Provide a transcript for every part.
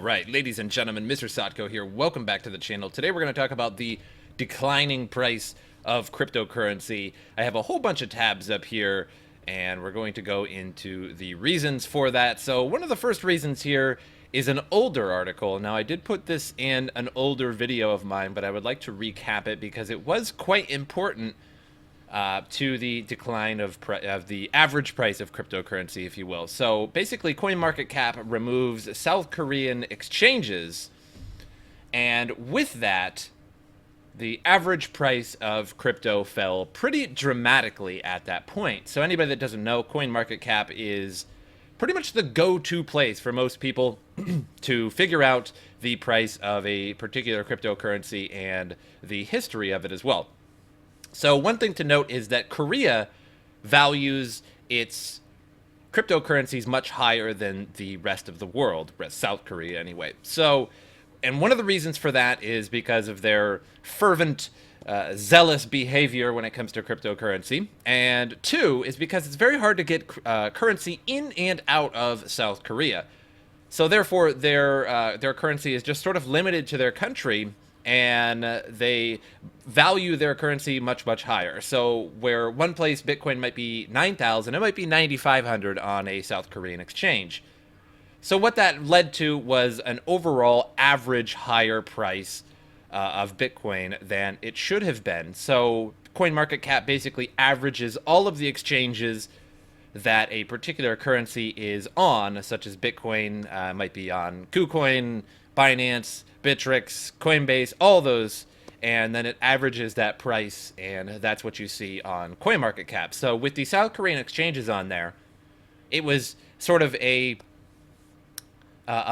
Alright, ladies and gentlemen, MrSotko here. Welcome back to the channel. Today we're going to talk about the declining price of cryptocurrency. I have a whole bunch of tabs up here, and we're going to go into the reasons for that. So one of the first reasons here is an older article. Now, I did put this in an older video of mine, but I would like to recap it because it was quite important to the decline of the average price of cryptocurrency, if you will. So basically, CoinMarketCap removes South Korean exchanges, and with that, the average price of crypto fell pretty dramatically at that point. So anybody that doesn't know, CoinMarketCap is pretty much the go-to place for most people to figure out the price of a particular cryptocurrency and the history of it as well. So one thing to note is that Korea values its cryptocurrencies much higher than the rest of the world, South Korea anyway. So, and one of the reasons for that is because of their fervent, zealous behavior when it comes to cryptocurrency. And two is because it's very hard to get currency in and out of South Korea. So therefore, their currency is just sort of limited to their country, and they value their currency much, much higher. So where one place Bitcoin might be 9,000, it might be 9,500 on a South Korean exchange. So what that led to was an overall average higher price of Bitcoin than it should have been. So CoinMarketCap basically averages all of the exchanges that a particular currency is on, such as Bitcoin might be on KuCoin, Binance, Bittrex, Coinbase, all those, and then it averages that price, and that's what you see on CoinMarketCap. So with the South Korean exchanges on there, it was sort of a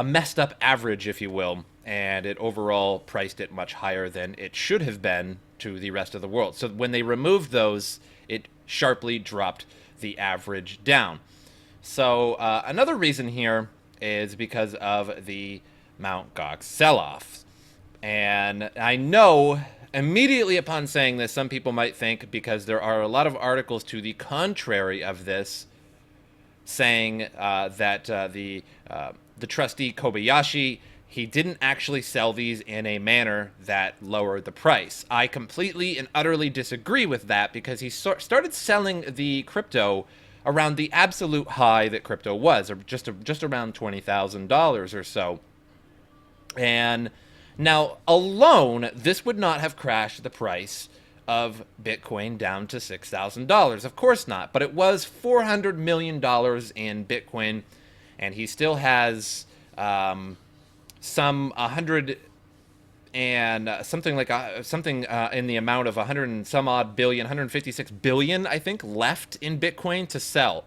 messed up average, if you will, and it overall priced it much higher than it should have been to the rest of the world. So when they removed those, it sharply dropped the average down. So another reason here is because of the Mt. Cox Selloff. And I know immediately upon saying this, some people might think, because there are a lot of articles to the contrary of this, saying that the trustee Kobayashi, he didn't actually sell these in a manner that lowered the price. I completely and utterly disagree with that, because he started selling the crypto around the absolute high that crypto was, or just around $20,000 or so. And now, alone, this would not have crashed the price of Bitcoin down to $6,000. Of course not, but it was $400 million in Bitcoin, and he still has some 100 and something like something in the amount of 100 and some odd billion, 156 billion, I think, left in Bitcoin to sell.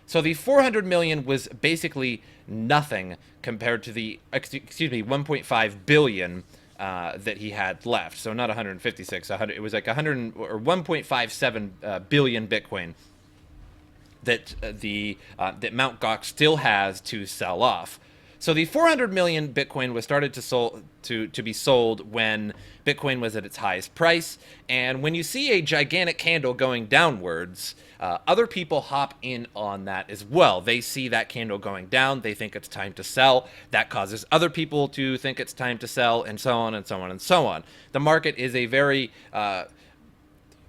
So the 400 million was basically nothing compared to the 1.5 billion that he had left. So not 156, it was like 100 or 1.57 billion Bitcoin that that Mt. Gox still has to sell off. So the 400 million Bitcoin was started to be sold when Bitcoin was at its highest price. And when you see a gigantic candle going downwards, other people hop in on that as well. They see that candle going down. They think it's time to sell. That causes other people to think it's time to sell, and so on and so on and so on. The market is a very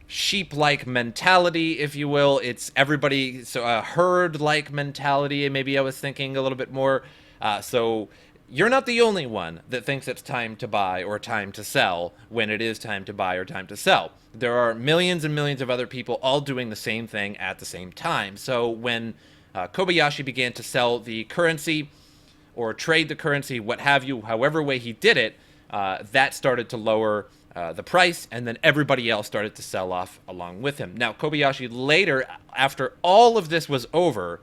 sheep-like mentality, if you will. It's everybody, so a herd-like mentality. Maybe I was thinking a little bit more. So you're not the only one that thinks it's time to buy or time to sell when it is time to buy or time to sell. There are millions and millions of other people all doing the same thing at the same time. So when Kobayashi began to sell the currency or trade the currency, what have you, however way he did it, that started to lower the price, and then everybody else started to sell off along with him. Now, Kobayashi later, after all of this was over,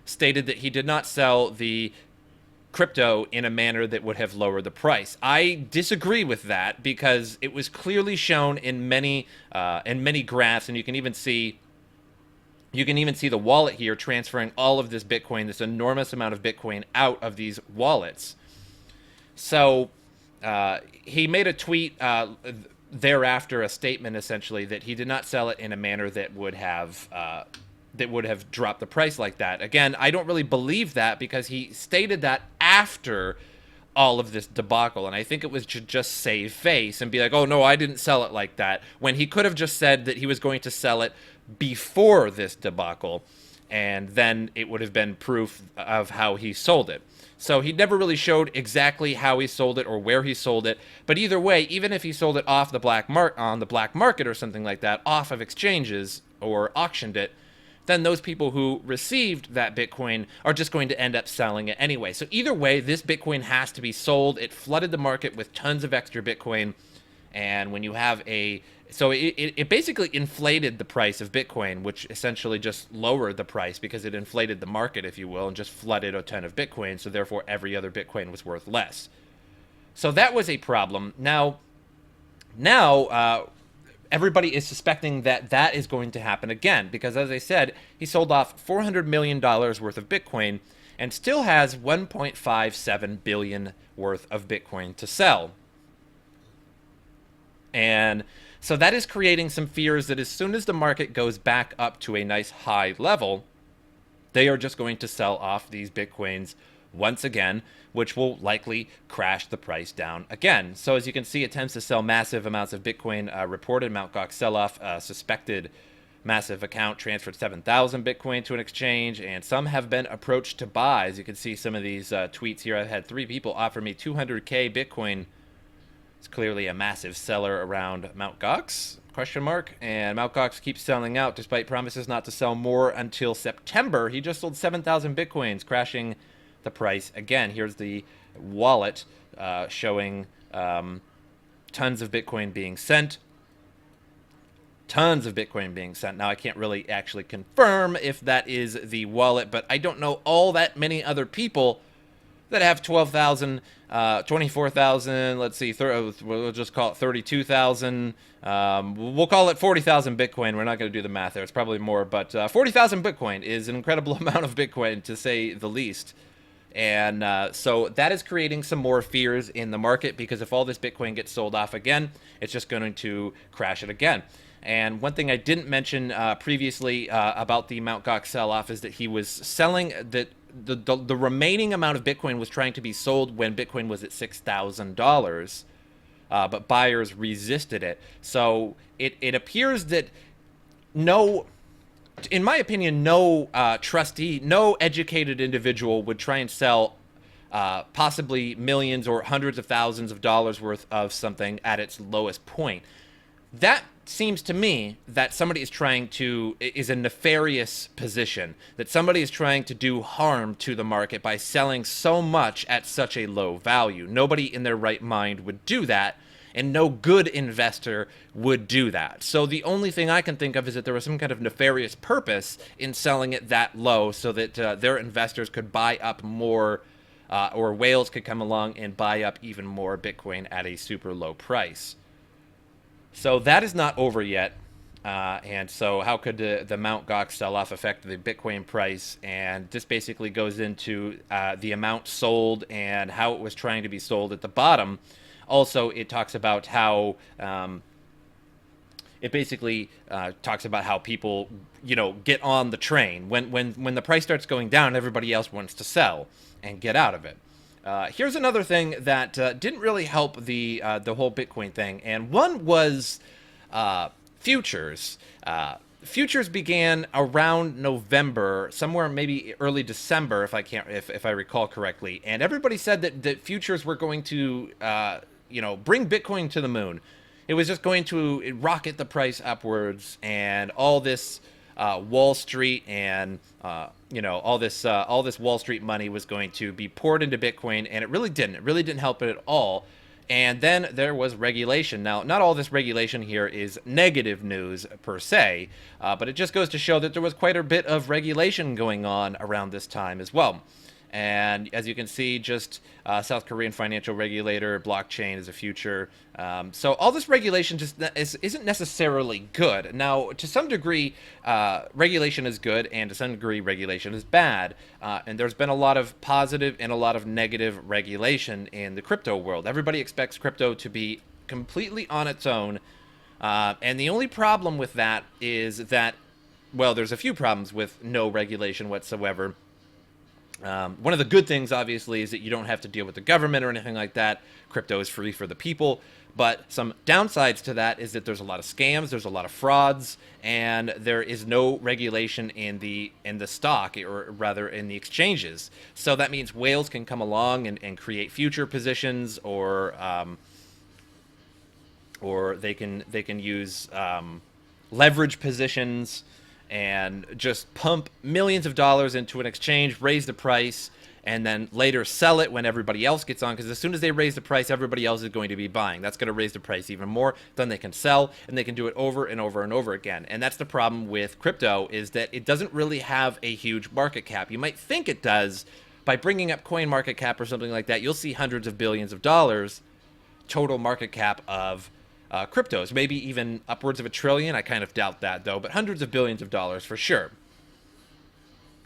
stated that he did not sell the crypto in a manner that would have lowered the price. I disagree with that, because it was clearly shown in many graphs, and you can even see the wallet here transferring all of this Bitcoin, this enormous amount of Bitcoin, out of these wallets. So he made a tweet thereafter, a statement essentially that he did not sell it in a manner that would have dropped the price like that. Again, I don't really believe that, because he stated that after all of this debacle. And I think it was to just save face and be like, oh, no, I didn't sell it like that, when he could have just said that he was going to sell it before this debacle, and then it would have been proof of how he sold it. So he never really showed exactly how he sold it or where he sold it. But either way, even if he sold it off the on the black market or something like that, off of exchanges or auctioned it, then those people who received that Bitcoin are just going to end up selling it anyway. So either way, this Bitcoin has to be sold. It flooded the market with tons of extra Bitcoin. And when you have so it basically inflated the price of Bitcoin, which essentially just lowered the price because it inflated the market, if you will, and just flooded a ton of Bitcoin. So therefore, every other Bitcoin was worth less. So that was a problem. Now, everybody is suspecting that that is going to happen again because, as I said, he sold off $400 million worth of Bitcoin and still has $1.57 billion worth of Bitcoin to sell. And so that is creating some fears that as soon as the market goes back up to a nice high level, they are just going to sell off these Bitcoins once again, which will likely crash the price down again. So as you can see, attempts to sell massive amounts of Bitcoin reported. Cox Selloff suspected massive account transferred 7,000 Bitcoin to an exchange, and some have been approached to buy. As you can see, some of these tweets here, I've had 3 people offer me 200K Bitcoin. It's clearly a massive seller around Mt. Gox, ? And Mt. Gox keeps selling out despite promises not to sell more until September. He just sold 7,000 Bitcoins, crashing the price again. Here's the wallet showing tons of Bitcoin being sent. Tons of Bitcoin being sent. Now, I can't really actually confirm if that is the wallet, but I don't know all that many other people that have 12,000, 24,000, let's see, we'll just call it 32,000. We'll call it 40,000 Bitcoin. We're not going to do the math there. It's probably more, but 40,000 Bitcoin is an incredible amount of Bitcoin, to say the least. And so that is creating some more fears in the market because if all this Bitcoin gets sold off again, it's just going to crash it again. And one thing I didn't mention previously about the Mt. Gox sell-off is that he was selling that the remaining amount of Bitcoin was trying to be sold when Bitcoin was at $6,000, but buyers resisted it. So it appears that in my opinion, no trustee, no educated individual would try and sell possibly millions or hundreds of thousands of dollars worth of something at its lowest point. That seems to me that somebody is a nefarious position, that somebody is trying to do harm to the market by selling so much at such a low value. Nobody in their right mind would do that, and no good investor would do that. So the only thing I can think of is that there was some kind of nefarious purpose in selling it that low so that their investors could buy up more, or whales could come along and buy up even more Bitcoin at a super low price. So that is not over yet, and so how could the Mt. Gox sell-off affect the Bitcoin price? And this basically goes into the amount sold and how it was trying to be sold at the bottom. Also, it talks about how talks about how people, get on the train. When the price starts going down, everybody else wants to sell and get out of it. Here's another thing that didn't really help the whole Bitcoin thing, and one was futures. Futures began around November, somewhere maybe early December, if I recall correctly, and everybody said that futures were going to bring Bitcoin to the moon. It was just going to rocket the price upwards, and all this Wall Street and all this Wall Street money was going to be poured into Bitcoin, and it really didn't. It really didn't help it at all. And then there was regulation. Now, not all this regulation here is negative news per se, but it just goes to show that there was quite a bit of regulation going on around this time as well. And as you can see, just South Korean financial regulator, blockchain is a future. So all this regulation just isn't necessarily good. Now, to some degree, regulation is good, and to some degree, regulation is bad. And there's been a lot of positive and a lot of negative regulation in the crypto world. Everybody expects crypto to be completely on its own. And the only problem with that is that, well, there's a few problems with no regulation whatsoever. One of the good things, obviously, is that you don't have to deal with the government or anything like that. Crypto is free for the people. But some downsides to that is that there's a lot of scams, there's a lot of frauds, and there is no regulation in the stock, or rather in the exchanges. So that means whales can come along and create future positions, or they can use leverage positions and just pump millions of dollars into an exchange, raise the price, and then later sell it when everybody else gets on, because as soon as they raise the price, everybody else is going to be buying. That's going to raise the price even more. Then they can sell, and they can do it over and over and over again. And that's the problem with crypto, is that it doesn't really have a huge market cap. You might think it does. By bringing up coin market cap or something like that, you'll see hundreds of billions of dollars total market cap of cryptos, maybe even upwards of $1 trillion. I kind of doubt that, though, but hundreds of billions of dollars for sure.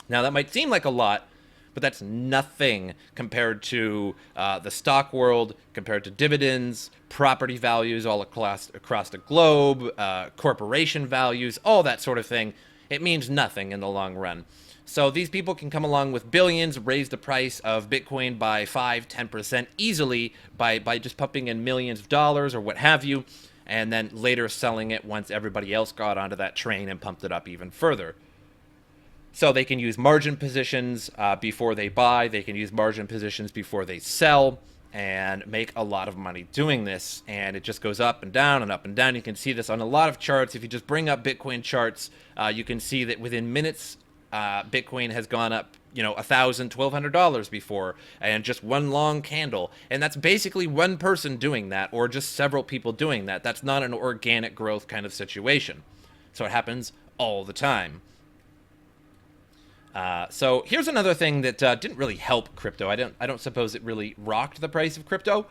Now, that might seem like a lot, but that's nothing compared to the stock world, compared to dividends, property values all across the globe, corporation values, all that sort of thing. It means nothing in the long run. So these people can come along with billions, raise the price of Bitcoin by 5-10% easily by just pumping in millions of dollars or what have you, and then later selling it once everybody else got onto that train and pumped it up even further. So they can use margin positions before they buy. They can use margin positions before they sell and make a lot of money doing this. And it just goes up and down and up and down. You can see this on a lot of charts. If you just bring up Bitcoin charts, you can see that within minutes, Bitcoin has gone up, $1,000, $1,200 before, and just one long candle. And that's basically one person doing that, or just several people doing that. That's not an organic growth kind of situation. So it happens all the time. So here's another thing that didn't really help crypto. I don't suppose it really rocked the price of crypto,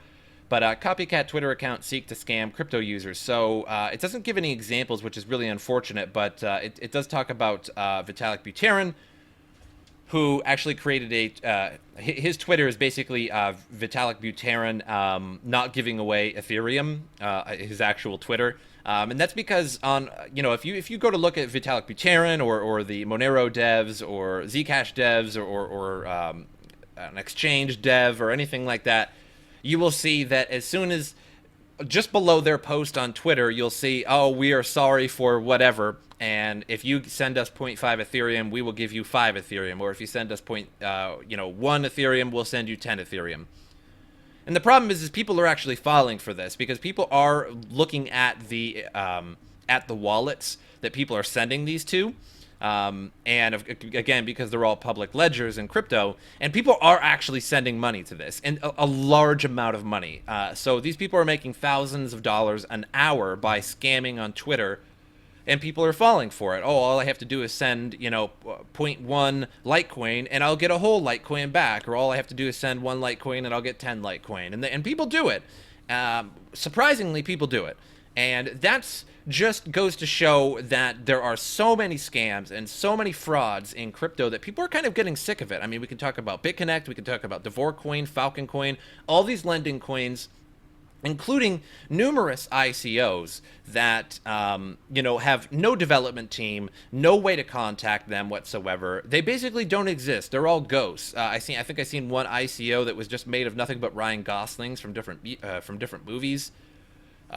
but copycat Twitter accounts seek to scam crypto users. So it doesn't give any examples, which is really unfortunate, but it does talk about Vitalik Buterin, who actually created his Twitter is basically Vitalik Buterin not giving away Ethereum, his actual Twitter. And that's because if you go to look at Vitalik Buterin or the Monero devs or Zcash devs or an exchange dev or anything like that, you will see that as soon as just below their post on Twitter, you'll see, oh, we are sorry for whatever. And if you send us 0.5 Ethereum, we will give you 5 Ethereum. Or if you send us 1 Ethereum, we'll send you 10 Ethereum. And the problem is people are actually falling for this, because people are looking at the wallets that people are sending these to. And again, because they're all public ledgers in crypto, and people are actually sending money to this, and a large amount of money. So these people are making thousands of dollars an hour by scamming on Twitter, and people are falling for it. Oh, all I have to do is send, 0.1 Litecoin, and I'll get a whole Litecoin back. Or all I have to do is send 1 Litecoin, and I'll get 10 Litecoin. And people do it. Surprisingly, people do it. And that's just goes to show that there are so many scams and so many frauds in crypto that people are kind of getting sick of it. I mean, we can talk about BitConnect, we can talk about Devorcoin, Falcon Coin, all these lending coins, including numerous ICOs that, have no development team, no way to contact them whatsoever. They basically don't exist. They're all ghosts. I think I seen one ICO that was just made of nothing but Ryan Goslings from different movies,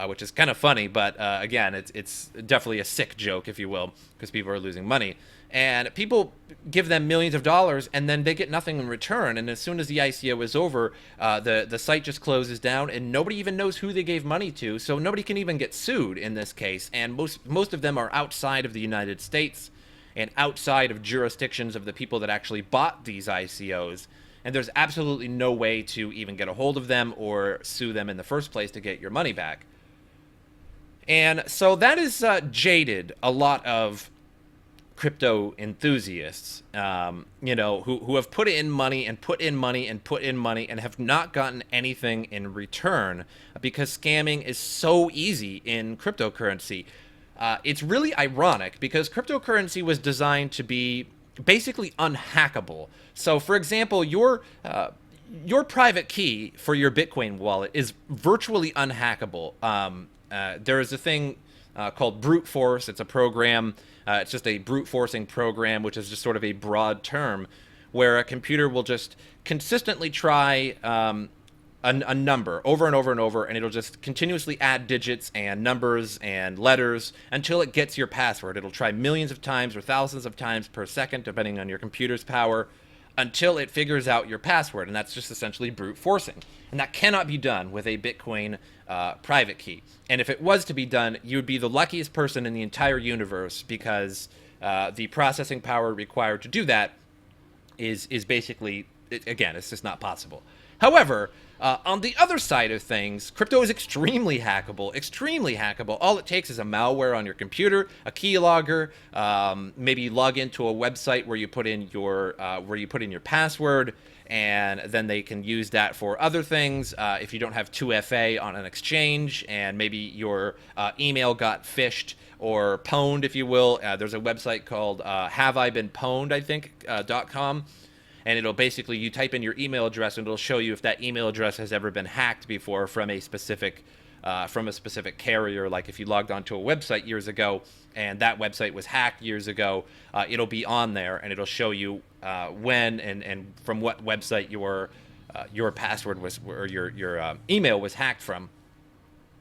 which is kind of funny. But again, it's definitely a sick joke, if you will, because people are losing money. And people give them millions of dollars, and then they get nothing in return. And as soon as the ICO is over, the site just closes down, and nobody even knows who they gave money to. So nobody can even get sued in this case. And most of them are outside of the United States and outside of jurisdictions of the people that actually bought these ICOs. And there's absolutely no way to even get a hold of them or sue them in the first place to get your money back. And so that has jaded a lot of crypto enthusiasts, who have put in money and put in money and put in money and have not gotten anything in return, because scamming is so easy in cryptocurrency. It's really ironic, because cryptocurrency was designed to be basically unhackable. So, for example, your private key for your Bitcoin wallet is virtually unhackable. There is a thing called brute force. It's a program. It's just a brute forcing program, which is just sort of a broad term, where a computer will just consistently try a number over and over and over, and it'll just continuously add digits and numbers and letters until it gets your password. It'll try millions of times or thousands of times per second, depending on your computer's power, until it figures out your password, and that's just essentially brute forcing. And that cannot be done with a Bitcoin private key. And if it was to be done, you would be the luckiest person in the entire universe, because the processing power required to do that is basically, again, it's just not possible. However, on the other side of things, crypto is extremely hackable, extremely hackable. All it takes is a malware on your computer, a keylogger, maybe log into a website where you put in your password, and then they can use that for other things. If you don't have 2FA on an exchange, and maybe your email got phished or pwned, if you will, there's a website called haveibeenpwned, I think, .com. And it'll basically, you type in your email address, and it'll show you if that email address has ever been hacked before from a specific carrier. Like if you logged onto a website years ago and that website was hacked years ago, it'll be on there, and it'll show you when and from what website your password was, or your email was hacked from.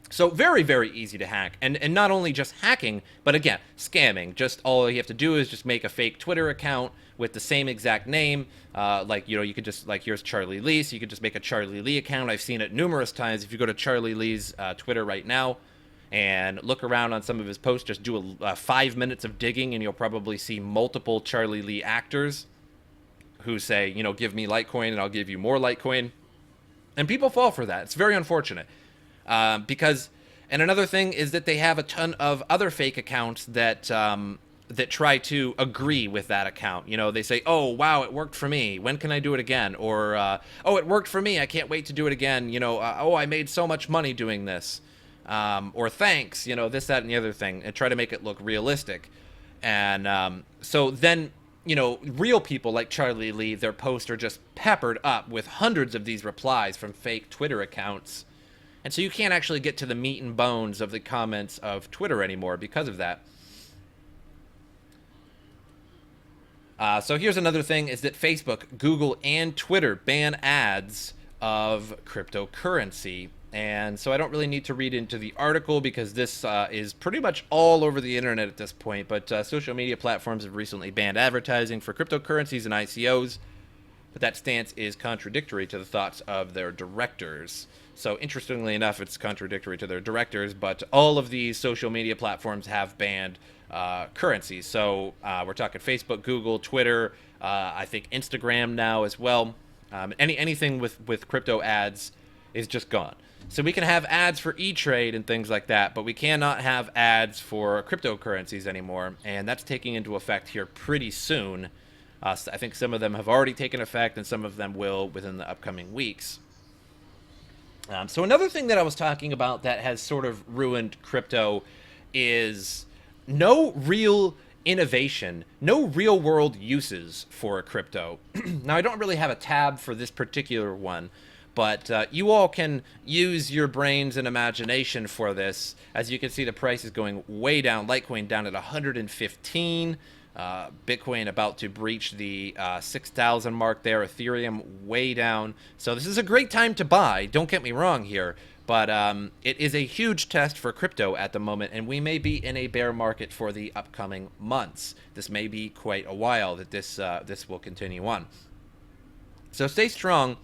So very, very easy to hack. And not only just hacking, but again, scamming. Just all you have to do is just make a fake Twitter account with the same exact name. You could just, like, here's Charlie Lee, so you could just make a Charlie Lee account. I've seen it numerous times. If you go to Charlie Lee's Twitter right now and look around on some of his posts, just do 5 minutes of digging, and you'll probably see multiple Charlie Lee actors who say, give me Litecoin and I'll give you more Litecoin. And people fall for that. It's very unfortunate. And another thing is that they have a ton of other fake accounts that try to agree with that account. They say, oh, wow, it worked for me. When can I do it again? Or, oh, it worked for me. I can't wait to do it again. Oh, I made so much money doing this. Or thanks, this, that, and the other thing, and try to make it look realistic. And so then, real people like Charlie Lee, their posts are just peppered up with hundreds of these replies from fake Twitter accounts. And so you can't actually get to the meat and bones of the comments of Twitter anymore because of that. So here's another thing, is that Facebook, Google, and Twitter ban ads of cryptocurrency. And so I don't really need to read into the article, because this is pretty much all over the internet at this point. But social media platforms have recently banned advertising for cryptocurrencies and ICOs. But that stance is contradictory to the thoughts of their directors. So interestingly enough, it's contradictory to their directors, but all of these social media platforms have banned currencies. So we're talking Facebook, Google, Twitter, I think Instagram now as well. Anything with crypto ads is just gone. So we can have ads for E-Trade and things like that, but we cannot have ads for cryptocurrencies anymore, and that's taking into effect here pretty soon. So I think some of them have already taken effect, and some of them will within the upcoming weeks. So another thing that I was talking about that has sort of ruined crypto is no real innovation, no real world uses for crypto. Now, I don't really have a tab for this particular one, but you all can use your brains and imagination for this. As you can see, the price is going way down. Litecoin down at 115. Bitcoin about to breach the 6,000 mark there. Ethereum way down. So this is a great time to buy. Don't get me wrong here. But it is a huge test for crypto at the moment, and we may be in a bear market for the upcoming months. This may be quite a while that this will continue on. So stay strong,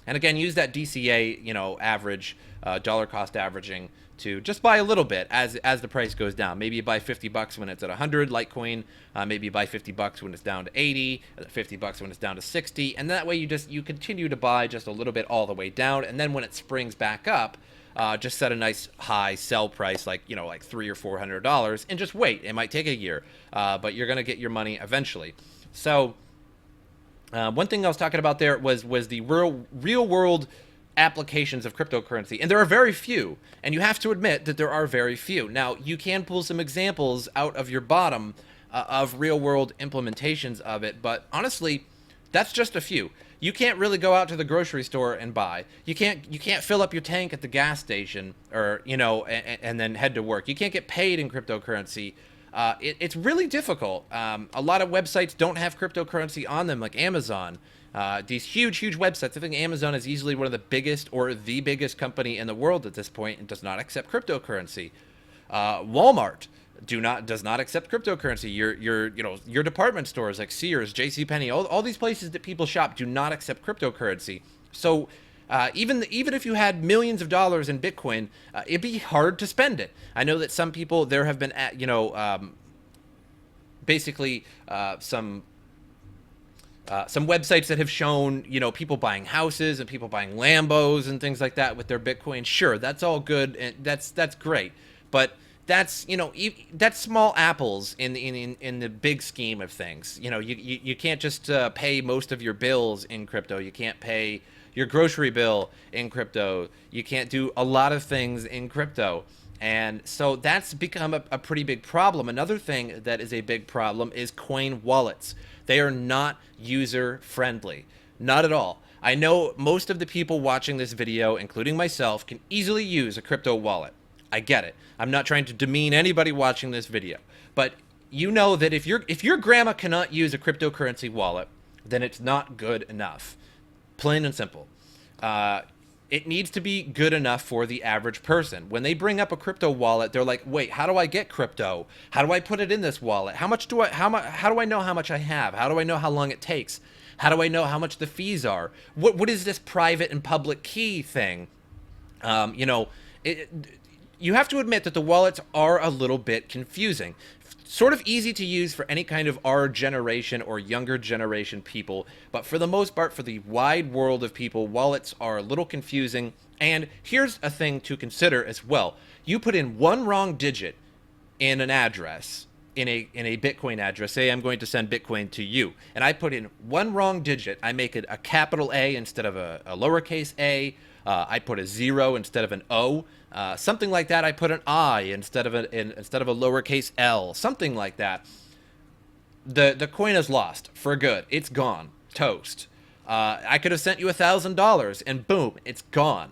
and again, use that DCA, average, dollar cost averaging, to just buy a little bit as the price goes down. Maybe you buy $50 when it's at 100 Litecoin. Maybe you buy $50 when it's down to 80, $50 when it's down to 60, and that way you continue to buy just a little bit all the way down, and then when it springs back up, just set a nice high sell price, like $300 or $400, and just wait. It might take a year, but you're gonna get your money eventually. So one thing I was talking about there was the real world applications of cryptocurrency, and there are very few, and you have to admit that there are very few. Now, you can pull some examples out of your bottom of real world implementations of it, but honestly, that's just a few. You can't really go out to the grocery store and buy. You can't fill up your tank at the gas station, or and then head to work. You can't get paid in cryptocurrency. it's really difficult. A lot of websites don't have cryptocurrency on them, like Amazon. These huge websites. I think Amazon is easily one of the biggest or the biggest company in the world at this point and does not accept cryptocurrency. Walmart does not accept cryptocurrency. Your department stores like Sears, JCPenney, all these places that people shop do not accept cryptocurrency. So even if you had millions of dollars in Bitcoin, it'd be hard to spend it. I know that some people, there have been basically some websites that have shown, people buying houses and people buying Lambos and things like that with their Bitcoin. Sure, that's all good and that's great, but that's that's small apples in the big scheme of things. You can't just pay most of your bills in crypto. You can't pay your grocery bill in crypto. You can't do a lot of things in crypto. And so that's become a pretty big problem. Another thing that is a big problem is coin wallets. They are not user friendly. Not at all. I know most of the people watching this video, including myself, can easily use a crypto wallet. I get it. I'm not trying to demean anybody watching this video, but you know that if your grandma cannot use a cryptocurrency wallet, then it's not good enough. Plain and simple. It needs to be good enough for the average person. When they bring up a crypto wallet, they're like, "Wait, how do I get crypto? How do I put it in this wallet? How do I know how much I have? How do I know how long it takes? How do I know how much the fees are? What is this private and public key thing?" You have to admit that the wallets are a little bit confusing. Sort of easy to use for any kind of our generation or younger generation people, but for the most part, for the wide world of people, wallets are a little confusing. And here's a thing to consider as well. You put in one wrong digit in an address, in a Bitcoin address. Say I'm going to send Bitcoin to you, and I put in one wrong digit. I make it a capital A instead of a lowercase a. I put a 0 instead of an O. Something like that. I put an I instead of a lowercase L. Something like that. The coin is lost for good. It's gone. Toast. I could have sent you $1,000 and boom, it's gone.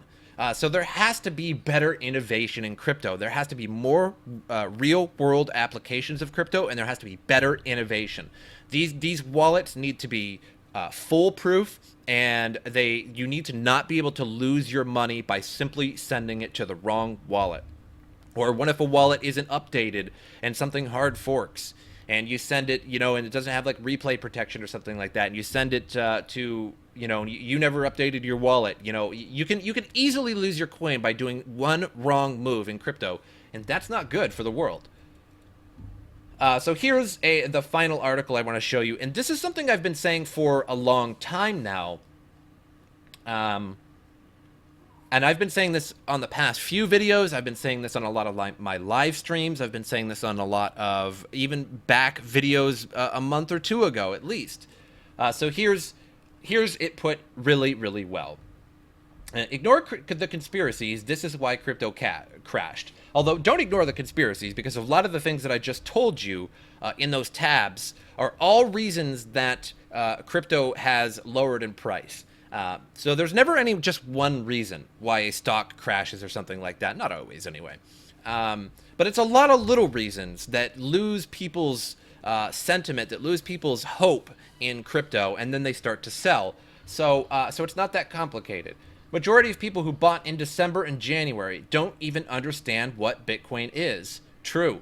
So there has to be better innovation in crypto. There has to be more real world applications of crypto, and there has to be better innovation. These wallets need to be foolproof, and you need to not be able to lose your money by simply sending it to the wrong wallet. Or what if a wallet isn't updated and something hard forks and you send it, and it doesn't have like replay protection or something like that, and you send it to you never updated your wallet. You can easily lose your coin by doing one wrong move in crypto, and that's not good for the world. So here's the final article I want to show you, and this is something I've been saying for a long time now, and I've been saying this on the past few videos. I've been saying this on a lot of my live streams. I've been saying this on a lot of even back videos a month or two ago at least. So here's it put really, really well. Ignore the conspiracies. This is why crypto crashed. Although, don't ignore the conspiracies, because a lot of the things that I just told you in those tabs are all reasons that crypto has lowered in price. So there's never just one reason why a stock crashes or something like that. Not always, anyway. But it's a lot of little reasons that lose people's sentiment, that lose people's hope in crypto, and then they start to sell. So it's not that complicated. Majority of people who bought in December and January don't even understand what Bitcoin is. True.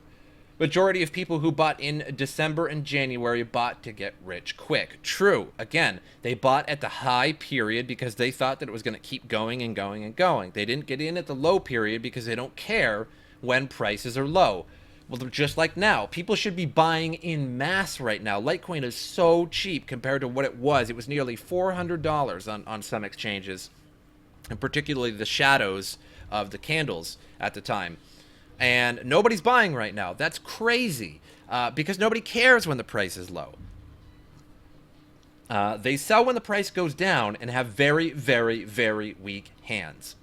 Majority of people who bought in December and January bought to get rich quick. True. Again, they bought at the high period because they thought that it was going to keep going and going and going. They didn't get in at the low period because they don't care when prices are low. Well, just like now, people should be buying in mass right now. Litecoin is so cheap compared to what it was. It was nearly $400 on some exchanges, and particularly the shadows of the candles at the time. And nobody's buying right now. That's crazy because nobody cares when the price is low. They sell when the price goes down and have very, very, very weak hands.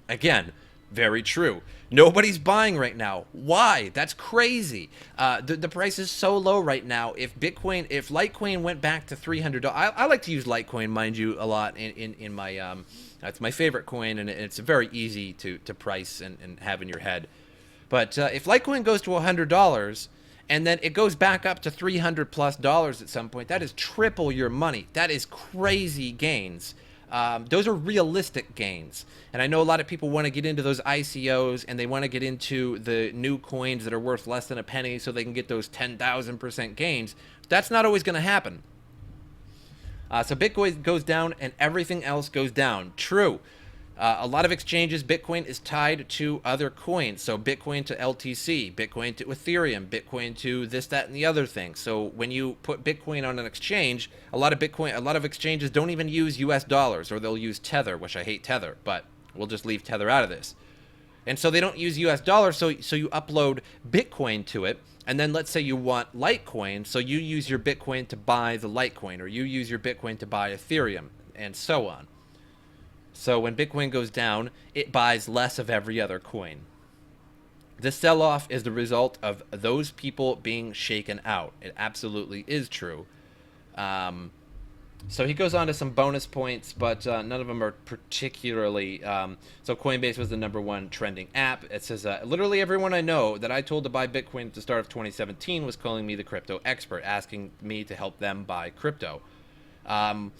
Again, very true. Nobody's buying right now. Why? That's crazy. The price is so low right now. If Litecoin went back to $300, I like to use Litecoin, mind you, a lot in my it's my favorite coin, and it's very easy to price and have in your head. But if Litecoin goes to $100 and then it goes back up to $300+ at some point. That is triple your money. That is crazy gains. Those are realistic gains. And I know a lot of people want to get into those ICOs, and they want to get into the new coins that are worth less than a penny so they can get those 10,000% gains. That's not always going to happen. So Bitcoin goes down and everything else goes down. True. A lot of exchanges, Bitcoin is tied to other coins. So Bitcoin to LTC, Bitcoin to Ethereum, Bitcoin to this, that, and the other thing. So when you put Bitcoin on an exchange, a lot of exchanges don't even use US dollars, or they'll use Tether, which I hate Tether, but we'll just leave Tether out of this. And so they don't use US dollars, so you upload Bitcoin to it. And then let's say you want Litecoin, so you use your Bitcoin to buy the Litecoin, or you use your Bitcoin to buy Ethereum, and so on. So when Bitcoin goes down, it buys less of every other coin. This sell-off is the result of those people being shaken out. It absolutely is true. So he goes on to some bonus points, but none of them are particularly... so Coinbase was the #1 trending app. It says, literally everyone I know that I told to buy Bitcoin at the start of 2017 was calling me the crypto expert, asking me to help them buy crypto.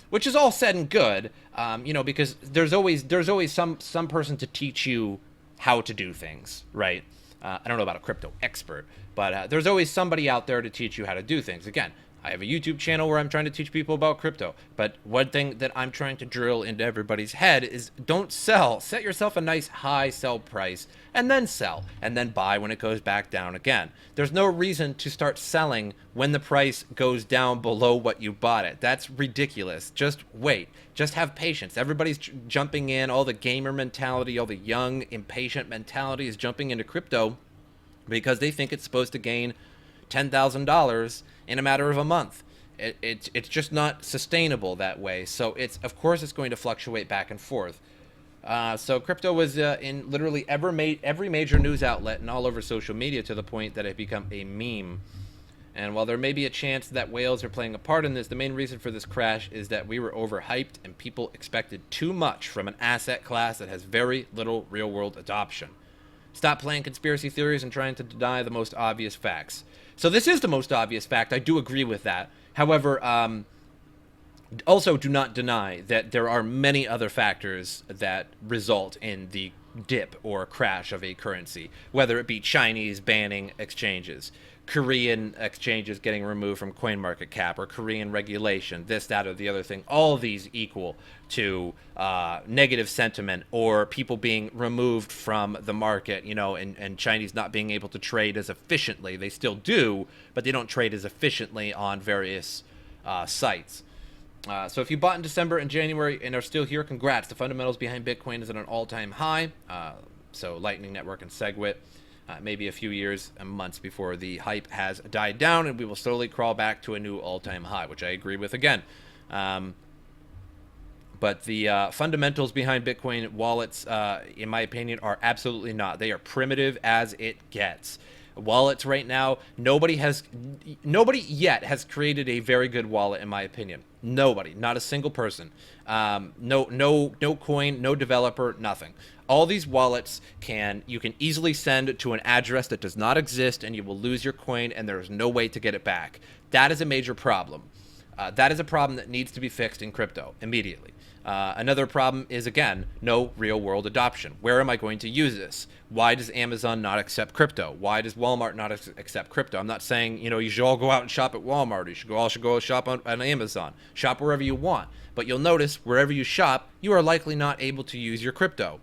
Which is all said and good, because there's always some person to teach you how to do things, right? I don't know about a crypto expert, but there's always somebody out there to teach you how to do things. Again, I have a YouTube channel where I'm trying to teach people about crypto, but one thing that I'm trying to drill into everybody's head is don't sell. Set yourself a nice high sell price and then sell, and then buy when it goes back down again. There's no reason to start selling when the price goes down below what you bought it. That's ridiculous. Just wait. Just have patience. Everybody's jumping in. All the gamer mentality, all the young, impatient mentality is jumping into crypto because they think it's supposed to gain $10,000 in a matter of a month. It's just not sustainable that way. So of course it's going to fluctuate back and forth. So crypto was in literally every major news outlet and all over social media, to the point that it become a meme. And while there may be a chance that whales are playing a part in this, the main reason for this crash is that we were overhyped and people expected too much from an asset class that has very little real-world adoption. Stop playing conspiracy theories and trying to deny the most obvious facts. So this is the most obvious fact. I do agree with that. However, also do not deny that there are many other factors that result in the dip or crash of a currency, whether it be Chinese banning exchanges, Korean exchanges getting removed from CoinMarketCap, or Korean regulation, this, that, or the other thing. All of these equal to negative sentiment, or people being removed from the market, and Chinese not being able to trade as efficiently. They still do, but they don't trade as efficiently on various sites. So if you bought in December and January and are still here, congrats. The fundamentals behind Bitcoin is at an all-time high. So Lightning Network and SegWit. Maybe a few years and months before the hype has died down, and we will slowly crawl back to a new all-time high, which I agree with again. But the fundamentals behind Bitcoin wallets, in my opinion, are absolutely not. They are primitive as it gets. Wallets right now, nobody yet has created a very good wallet, in my opinion. Nobody, not a single person. No coin, no developer, nothing. All these wallets you can easily send to an address that does not exist, and you will lose your coin, and there's no way to get it back. That is a major problem. That is a problem that needs to be fixed in crypto immediately. Another problem is, again, no real-world adoption. Where am I going to use this? Why does Amazon not accept crypto? Why does Walmart not accept crypto? I'm not saying, you should all go out and shop at Walmart. You all should go shop on Amazon. Shop wherever you want. But you'll notice, wherever you shop, you are likely not able to use your crypto.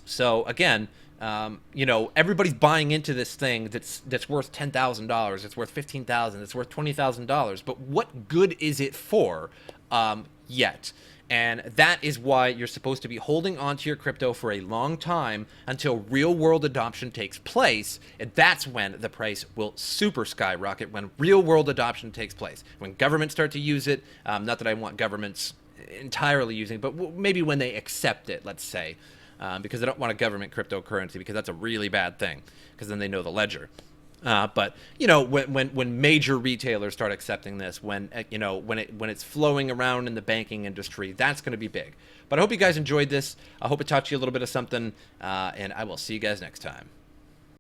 So, again, everybody's buying into this thing that's worth $10,000. It's worth $15,000. It's worth $20,000. But what good is it for yet? And that is why you're supposed to be holding onto your crypto for a long time until real-world adoption takes place. And that's when the price will super skyrocket, when real-world adoption takes place. When governments start to use it, not that I want governments entirely using it, but maybe when they accept it, let's say. Because I don't want a government cryptocurrency, because that's a really bad thing, because then they know the ledger. But when major retailers start accepting this, when it's flowing around in the banking industry, that's going to be big. But I hope you guys enjoyed this. I hope it taught you a little bit of something, and I will see you guys next time.